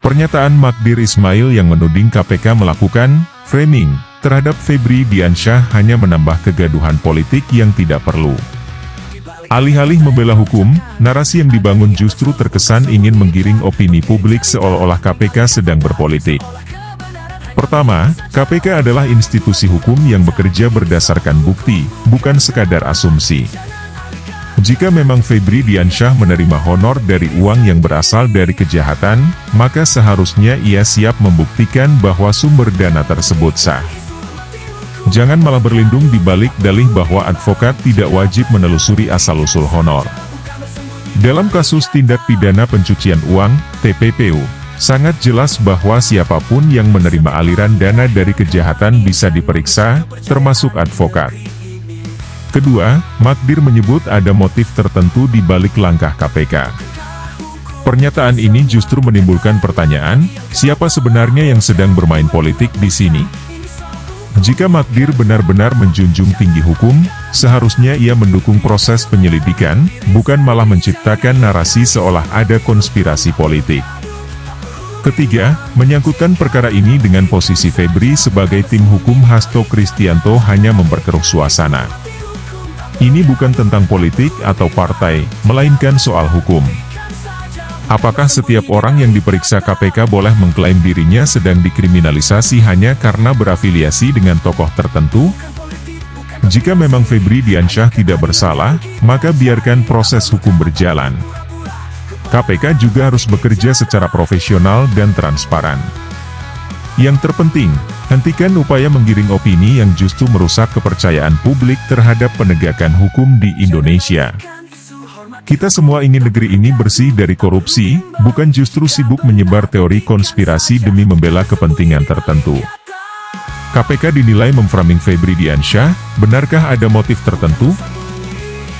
Pernyataan Magdir Ismail yang menuding KPK melakukan framing terhadap Febri Diansyah hanya menambah kegaduhan politik yang tidak perlu. Alih-alih membela hukum, narasi yang dibangun justru terkesan ingin menggiring opini publik seolah-olah KPK sedang berpolitik. Pertama, KPK adalah institusi hukum yang bekerja berdasarkan bukti, bukan sekadar asumsi. Jika memang Febri Diansyah menerima honor dari uang yang berasal dari kejahatan, maka seharusnya ia siap membuktikan bahwa sumber dana tersebut sah. Jangan malah berlindung di balik dalih bahwa advokat tidak wajib menelusuri asal-usul honor. Dalam kasus tindak pidana pencucian uang, TPPU, sangat jelas bahwa siapapun yang menerima aliran dana dari kejahatan bisa diperiksa, termasuk advokat. Kedua, Magdir menyebut ada motif tertentu di balik langkah KPK. Pernyataan ini justru menimbulkan pertanyaan, siapa sebenarnya yang sedang bermain politik di sini? Jika Magdir benar-benar menjunjung tinggi hukum, seharusnya ia mendukung proses penyelidikan, bukan malah menciptakan narasi seolah ada konspirasi politik. Ketiga, menyangkutkan perkara ini dengan posisi Febri sebagai tim hukum Hasto Kristianto hanya memperkeruh suasana. Ini bukan tentang politik atau partai, melainkan soal hukum. Apakah setiap orang yang diperiksa KPK boleh mengklaim dirinya sedang dikriminalisasi hanya karena berafiliasi dengan tokoh tertentu? Jika memang Febri Diansyah tidak bersalah, maka biarkan proses hukum berjalan. KPK juga harus bekerja secara profesional dan transparan. Yang terpenting, hentikan upaya menggiring opini yang justru merusak kepercayaan publik terhadap penegakan hukum di Indonesia. Kita semua ingin negeri ini bersih dari korupsi, bukan justru sibuk menyebar teori konspirasi demi membela kepentingan tertentu. KPK dinilai memframing Febri Diansyah, benarkah ada motif tertentu?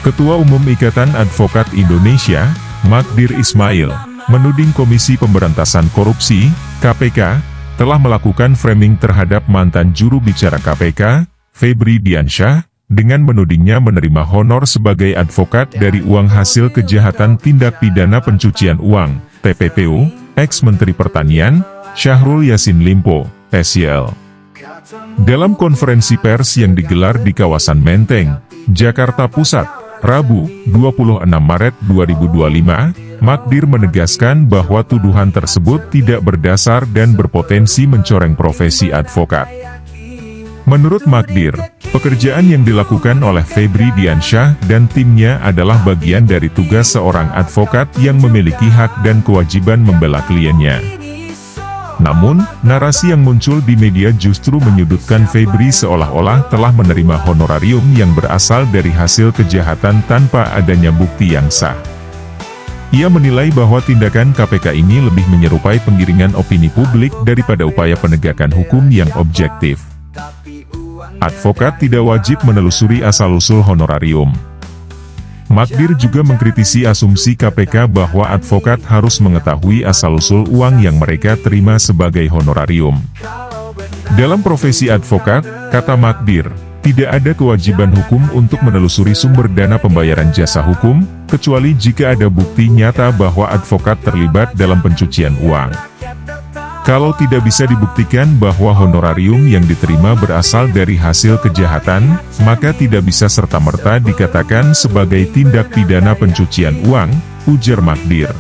Ketua Umum Ikatan Advokat Indonesia, Magdir Ismail, menuding Komisi Pemberantasan Korupsi, KPK, telah melakukan framing terhadap mantan juru bicara KPK, Febri Diansyah, dengan menudingnya menerima honor sebagai advokat dari uang hasil kejahatan tindak pidana pencucian uang, TPPU, ex-Menteri Pertanian, Syahrul Yassin Limpo, SYL. Dalam konferensi pers yang digelar di kawasan Menteng, Jakarta Pusat, Rabu, 26 Maret 2025, Magdir menegaskan bahwa tuduhan tersebut tidak berdasar dan berpotensi mencoreng profesi advokat. Menurut Magdir, pekerjaan yang dilakukan oleh Febri Diansyah dan timnya adalah bagian dari tugas seorang advokat yang memiliki hak dan kewajiban membela kliennya. Namun, narasi yang muncul di media justru menyudutkan Febri seolah-olah telah menerima honorarium yang berasal dari hasil kejahatan tanpa adanya bukti yang sah. Ia menilai bahwa tindakan KPK ini lebih menyerupai penggiringan opini publik daripada upaya penegakan hukum yang objektif. Advokat tidak wajib menelusuri asal-usul honorarium. Magdir juga mengkritisi asumsi KPK bahwa advokat harus mengetahui asal-usul uang yang mereka terima sebagai honorarium. Dalam profesi advokat, kata Magdir, tidak ada kewajiban hukum untuk menelusuri sumber dana pembayaran jasa hukum, kecuali jika ada bukti nyata bahwa advokat terlibat dalam pencucian uang. Kalau tidak bisa dibuktikan bahwa honorarium yang diterima berasal dari hasil kejahatan, maka tidak bisa serta-merta dikatakan sebagai tindak pidana pencucian uang, ujar Magdir.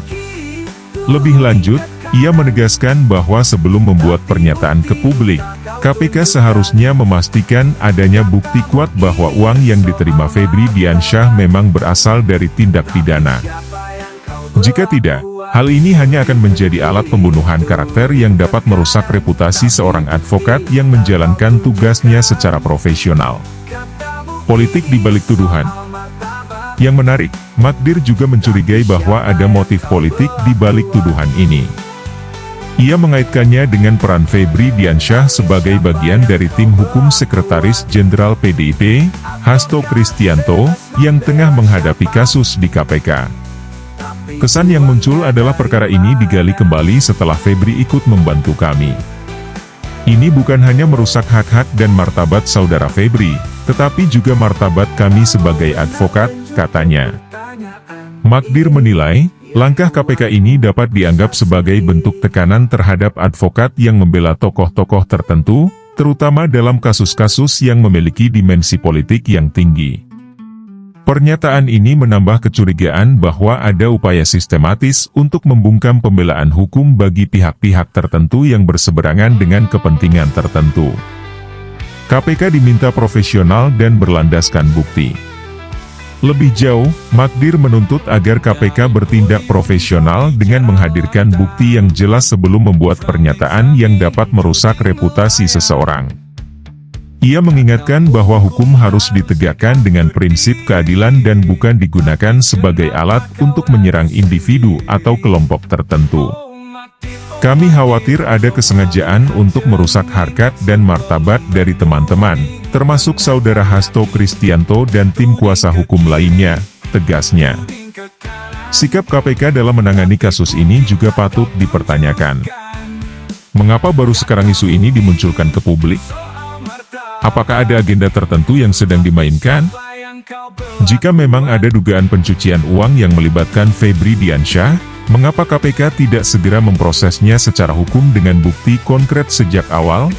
Lebih lanjut, ia menegaskan bahwa sebelum membuat pernyataan ke publik, KPK seharusnya memastikan adanya bukti kuat bahwa uang yang diterima Febri Diansyah memang berasal dari tindak pidana. Jika tidak, hal ini hanya akan menjadi alat pembunuhan karakter yang dapat merusak reputasi seorang advokat yang menjalankan tugasnya secara profesional. Politik di balik tuduhan. Yang menarik, Magdir juga mencurigai bahwa ada motif politik di balik tuduhan ini. Ia mengaitkannya dengan peran Febri Diansyah sebagai bagian dari tim hukum Sekretaris Jenderal PDIP, Hasto Kristianto, yang tengah menghadapi kasus di KPK. Kesan yang muncul adalah perkara ini digali kembali setelah Febri ikut membantu kami. Ini bukan hanya merusak hak-hak dan martabat saudara Febri, tetapi juga martabat kami sebagai advokat, katanya. Magdir menilai, Langkah KPK ini dapat dianggap sebagai bentuk tekanan terhadap advokat yang membela tokoh-tokoh tertentu, terutama dalam kasus-kasus yang memiliki dimensi politik yang tinggi. Pernyataan ini menambah kecurigaan bahwa ada upaya sistematis untuk membungkam pembelaan hukum bagi pihak-pihak tertentu yang berseberangan dengan kepentingan tertentu. KPK diminta profesional dan berlandaskan bukti. Lebih jauh, Magdir menuntut agar KPK bertindak profesional dengan menghadirkan bukti yang jelas sebelum membuat pernyataan yang dapat merusak reputasi seseorang. Ia mengingatkan bahwa hukum harus ditegakkan dengan prinsip keadilan dan bukan digunakan sebagai alat untuk menyerang individu atau kelompok tertentu. Kami khawatir ada kesengajaan untuk merusak harkat dan martabat dari teman-teman, termasuk saudara Hasto Kristianto dan tim kuasa hukum lainnya, tegasnya. Sikap KPK dalam menangani kasus ini juga patut dipertanyakan. Mengapa baru sekarang isu ini dimunculkan ke publik? Apakah ada agenda tertentu yang sedang dimainkan? Jika memang ada dugaan pencucian uang yang melibatkan Febri Diansyah, mengapa KPK tidak segera memprosesnya secara hukum dengan bukti konkret sejak awal?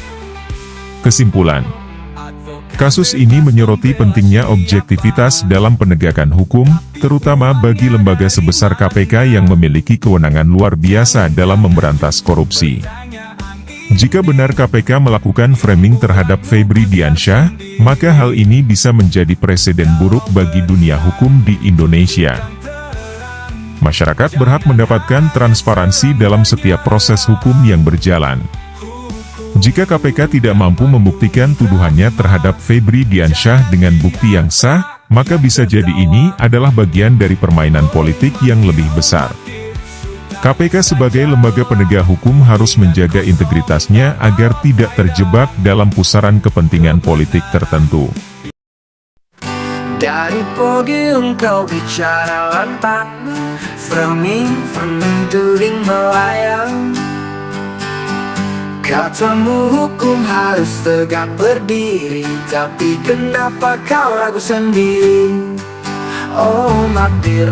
Kesimpulan: kasus ini menyoroti pentingnya objektivitas dalam penegakan hukum, terutama bagi lembaga sebesar KPK yang memiliki kewenangan luar biasa dalam memberantas korupsi. Jika benar KPK melakukan framing terhadap Febri Diansyah, maka hal ini bisa menjadi presiden buruk bagi dunia hukum di Indonesia. Masyarakat berhak mendapatkan transparansi dalam setiap proses hukum yang berjalan. Jika KPK tidak mampu membuktikan tuduhannya terhadap Febri Diansyah dengan bukti yang sah, maka bisa jadi ini adalah bagian dari permainan politik yang lebih besar. KPK sebagai lembaga penegak hukum harus menjaga integritasnya agar tidak terjebak dalam pusaran kepentingan politik tertentu. Dari podium kau bicara lantang, framing tuding melayang. Katamu hukum harus tegak berdiri, tapi kenapa kau ragu sendiri? Oh Magdir,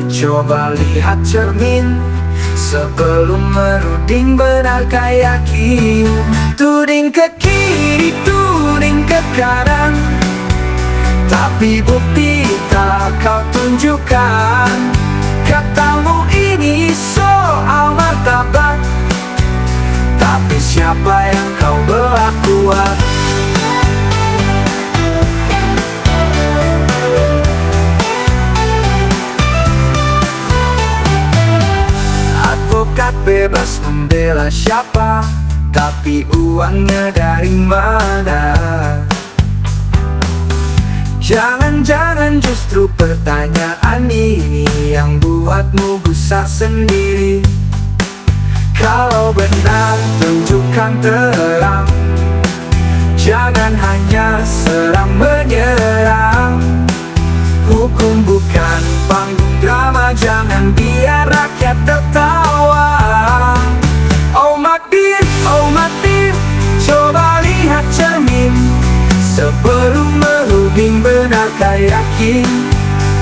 coba lihat cermin sebelum menuding, benarkah yakin? Tuding ke kiri, tuding ke kanan, tapi bukti tak kau tunjukkan. Katamu ini soal martabat, tapi siapa yang kau bela kuat? Advokat bebas membela siapa, tapi uangnya dari mana? Jangan-jangan justru pertanyaan ini yang buatmu gusar sendiri. Kalau benar tunjukkan terang, jangan hanya serang menyerang. Hukum bukan panggung drama, jangan biar rakyat tertawa. Oh Magdir, coba lihat cermin sebelum menuding, benarkah yakin?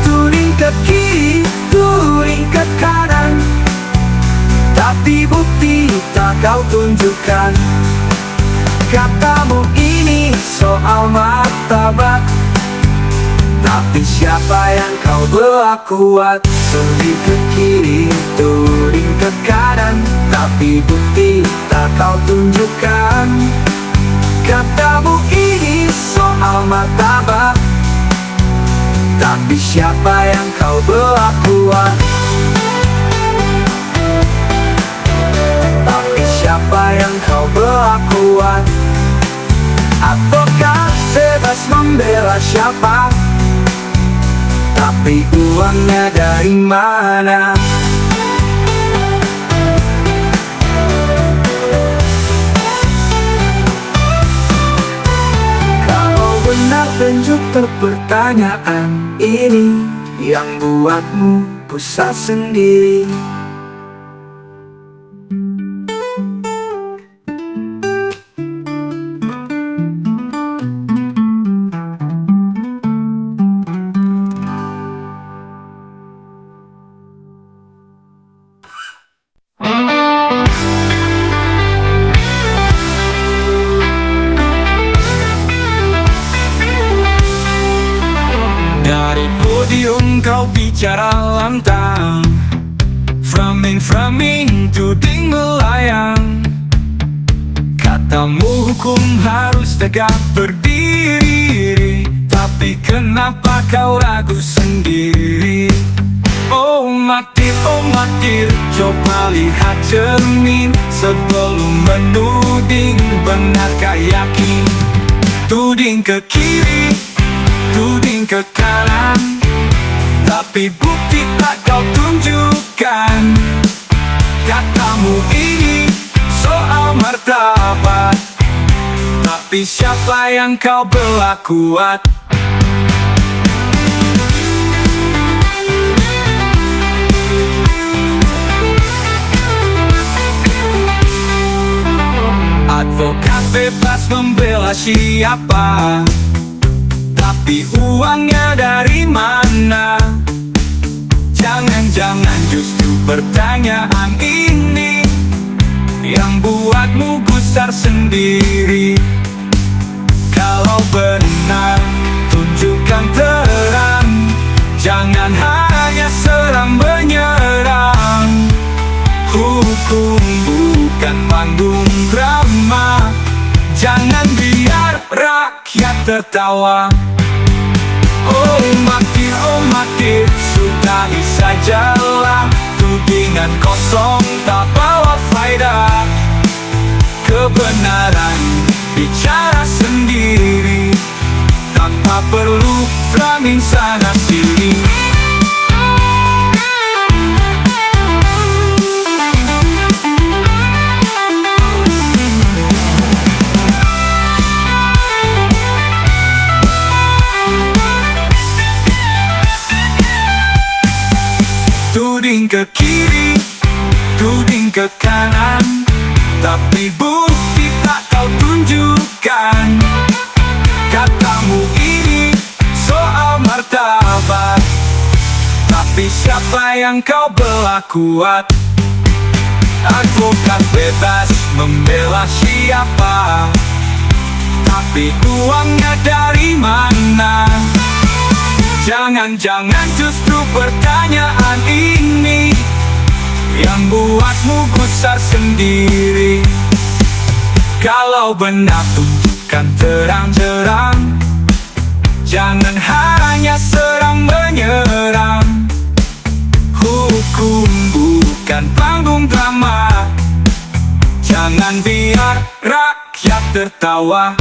Tuding ke kiri, tuding ke kanan, tapi bukti tak kau tunjukkan. Katamu ini soal martabat, tapi siapa yang kau bela kuat? Tuding ke kiri, tuding ke kanan, tapi bukti tak kau tunjukkan. Katamu ini soal martabat, tapi siapa yang kau bela kuat? Tapi siapa yang kau bela kuat? Advokat bebas membela siapa, tapi uangnya dari mana? Kalau benar tunjukkan pertanyaan ini yang buatmu pusat sendiri. bicara lantang. Framing tuding melayang. Katamu hukum harus tegak berdiri, tapi kenapa kau ragu sendiri? Oh matir, coba lihat cermin sebelum menuding, benarkah yakin? Tuding ke kiri, tuding ke kanan, tapi bukti tak kau tunjukkan. Katamu ini soal martabat, tapi siapa yang kau belah kuat? Advokat bebas membela siapa, tapi uangnya dari mana? Jangan-jangan justru pertanyaan ini yang buatmu gusar sendiri. Kalau benar, tunjukkan terang, jangan hanya serang menyerang. Hukum bukan panggung drama, jangan biar rakyat tertawa. Oh matir, sudahi sajalah. Tudingan kosong tak bawa faedah. Kebenaran bicara sendiri, tanpa perlu framing sana sini. Tuding ke kiri, tuding ke kanan, tapi bukti tak kau tunjukkan. Katamu ini soal martabat, tapi siapa yang kau belah kuat? Advokat bebas membela siapa, tapi uangnya dari mana? Jangan-jangan justru pertanyaan ini yang buatmu gusar sendiri. Kalau benar tunjukkan terang-terang, jangan hanya serang menyerang. Hukum bukan panggung drama, jangan biar rakyat tertawa.